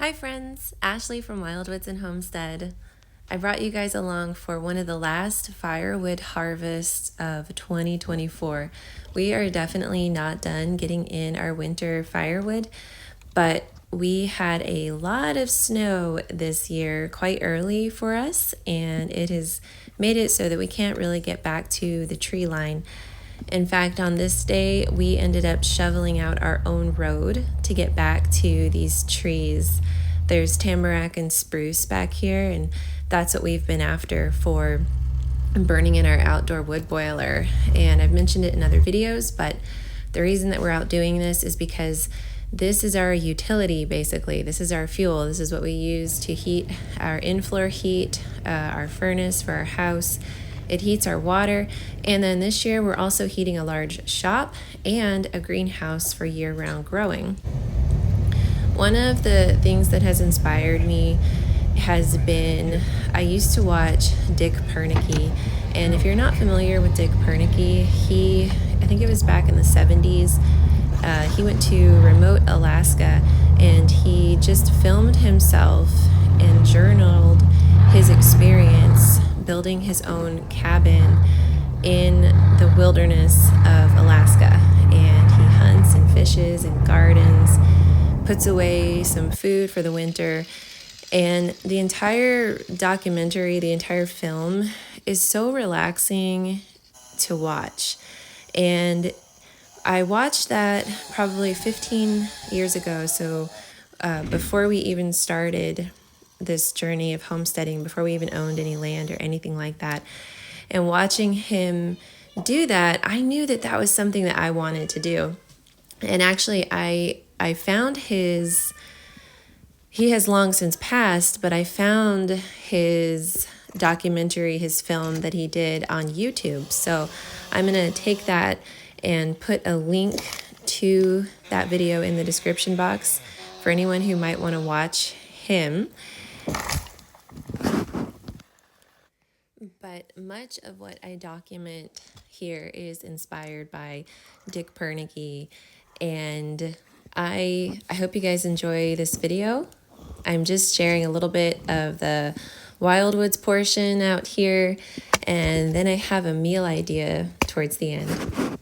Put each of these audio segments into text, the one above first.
Hi friends, Ashley from Wildwoods&Homestead. I brought you guys along for one of the last firewood harvests of 2024. We are definitely not done getting in our winter firewood, but we had a lot of snow this year quite early for us, and it has made it so that we can't really get back to the tree line. In fact, on this day, we ended up shoveling out our own road to get back to these trees. There's tamarack and spruce back here, and that's what we've been after for burning in our outdoor wood boiler. And I've mentioned it in other videos, but the reason that we're out doing this is because this is our utility, basically. This is our fuel. This is what we use to heat our in-floor heat, our furnace for our house. It heats our water, and then this year we're also heating a large shop and a greenhouse for year-round growing. One of the things that has inspired me has been, I used to watch Dick Pernicky, and if you're not familiar with Dick Pernicky, I think it was back in the 70s, he went to remote Alaska and he just filmed himself and journaled his experience building his own cabin in the wilderness of Alaska. And he hunts and fishes and gardens, puts away some food for the winter. And the entire documentary, the entire film is so relaxing to watch. And I watched that probably 15 years ago, so before we even started this journey of homesteading, before we even owned any land or anything like that. And watching him do that, I knew that that was something that I wanted to do. And actually, I found he has long since passed, but I found his documentary, his film that he did on YouTube. So I'm going to take that and put a link to that video in the description box for anyone who might want to watch him. But much of what I document here is inspired by Dick Pernicky, and I hope you guys enjoy this video. I'm just sharing a little bit of the Wildwoods portion out here, and then I have a meal idea towards the end.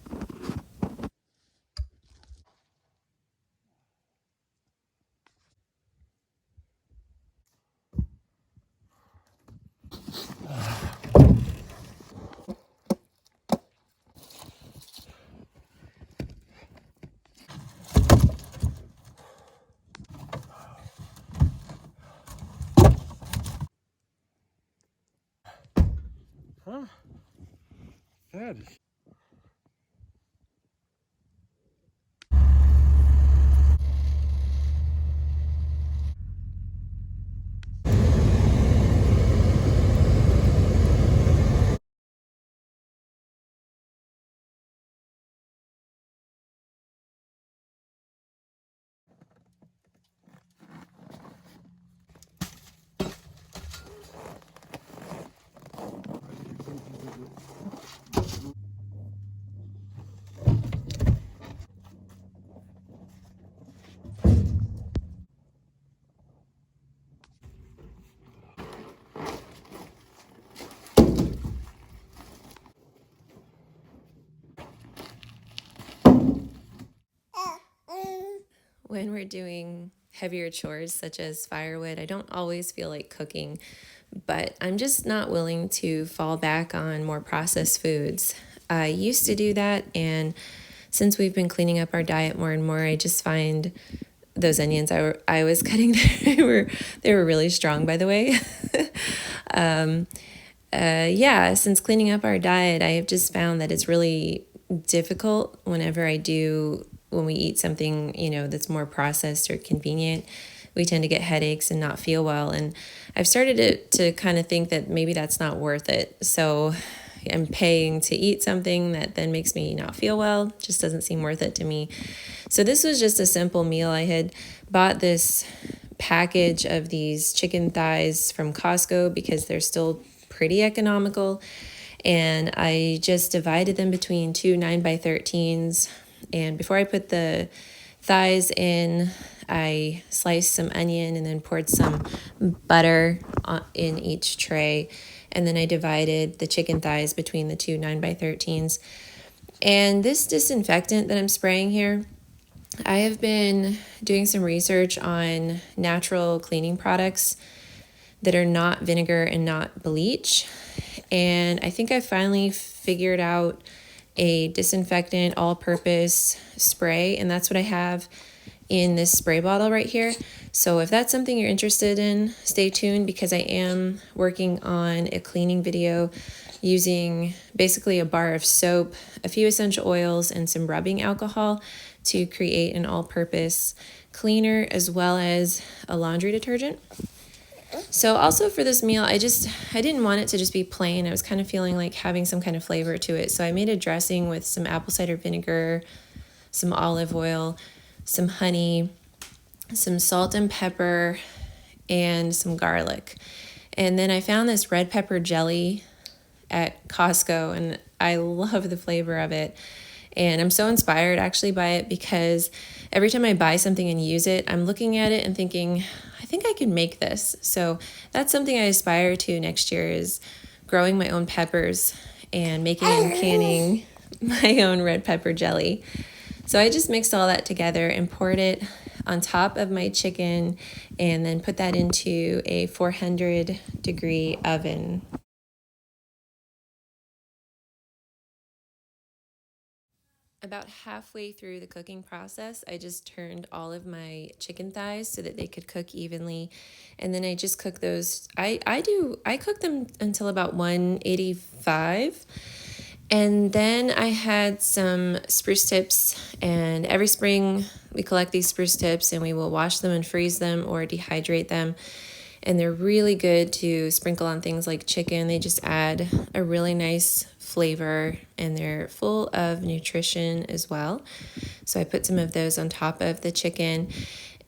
Huh? That is... When we're doing heavier chores such as firewood, I don't always feel like cooking, but I'm just not willing to fall back on more processed foods. I used to do that, and since we've been cleaning up our diet more and more, I just find those onions I was cutting they were really strong, by the way. Yeah, since cleaning up our diet, I have just found that it's really difficult when we eat something, that's more processed or convenient. We tend to get headaches and not feel well. And I've started to kind of think that maybe that's not worth it. So I'm paying to eat something that then makes me not feel well. Just doesn't seem worth it to me. So this was just a simple meal. I had bought this package of these chicken thighs from Costco because they're still pretty economical. And I just divided them between two 9x13s. And before I put the thighs in, I sliced some onion and then poured some butter in each tray. And then I divided the chicken thighs between the two 9x13s. And this disinfectant that I'm spraying here, I have been doing some research on natural cleaning products that are not vinegar and not bleach. And I think I finally figured out a disinfectant all-purpose spray, and that's what I have in this spray bottle right here. So if that's something you're interested in, stay tuned, because I am working on a cleaning video using basically a bar of soap, a few essential oils, and some rubbing alcohol to create an all-purpose cleaner as well as a laundry detergent. So also for this meal, I didn't want it to just be plain. I was kind of feeling like having some kind of flavor to it. So I made a dressing with some apple cider vinegar, some olive oil, some honey, some salt and pepper, and some garlic. And then I found this red pepper jelly at Costco, and I love the flavor of it. And I'm so inspired actually by it, because every time I buy something and use it, I'm looking at it and thinking, I think I can make this. So that's something I aspire to next year, is growing my own peppers and making and canning my own red pepper jelly. So I just mixed all that together and poured it on top of my chicken, and then put that into a 400-degree oven. About halfway through the cooking process, I just turned all of my chicken thighs so that they could cook evenly. And then I just cook those. I cook them until about 185. And then I had some spruce tips, and every spring we collect these spruce tips and we will wash them and freeze them or dehydrate them. And they're really good to sprinkle on things like chicken. They just add a really nice flavor, and they're full of nutrition as well. So I put some of those on top of the chicken.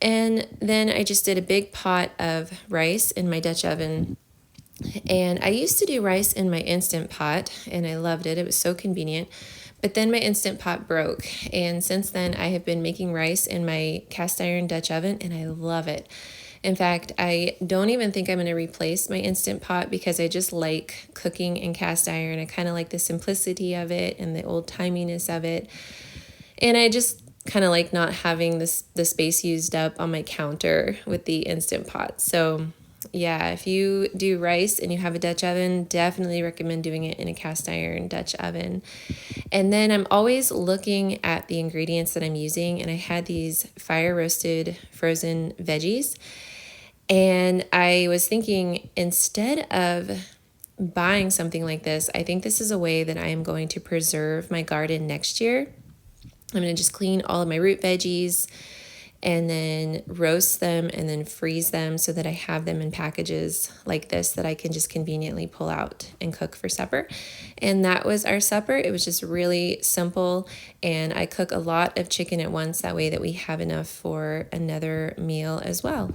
And then I just did a big pot of rice in my Dutch oven. And I used to do rice in my Instant Pot, and I loved it. It was so convenient. But then my Instant Pot broke. And since then, I have been making rice in my cast iron Dutch oven, and I love it. In fact, I don't even think I'm going to replace my Instant Pot, because I just like cooking in cast iron. I kind of like the simplicity of it and the old timiness of it. And I just kind of like not having the space used up on my counter with the Instant Pot. So yeah, if you do rice and you have a Dutch oven, definitely recommend doing it in a cast iron Dutch oven. And then I'm always looking at the ingredients that I'm using, and I had these fire roasted frozen veggies. And I was thinking, instead of buying something like this, I think this is a way that I am going to preserve my garden next year. I'm going to just clean all of my root veggies and then roast them and then freeze them so that I have them in packages like this that I can just conveniently pull out and cook for supper. And that was our supper. It was just really simple, and I cook a lot of chicken at once, that way that we have enough for another meal as well.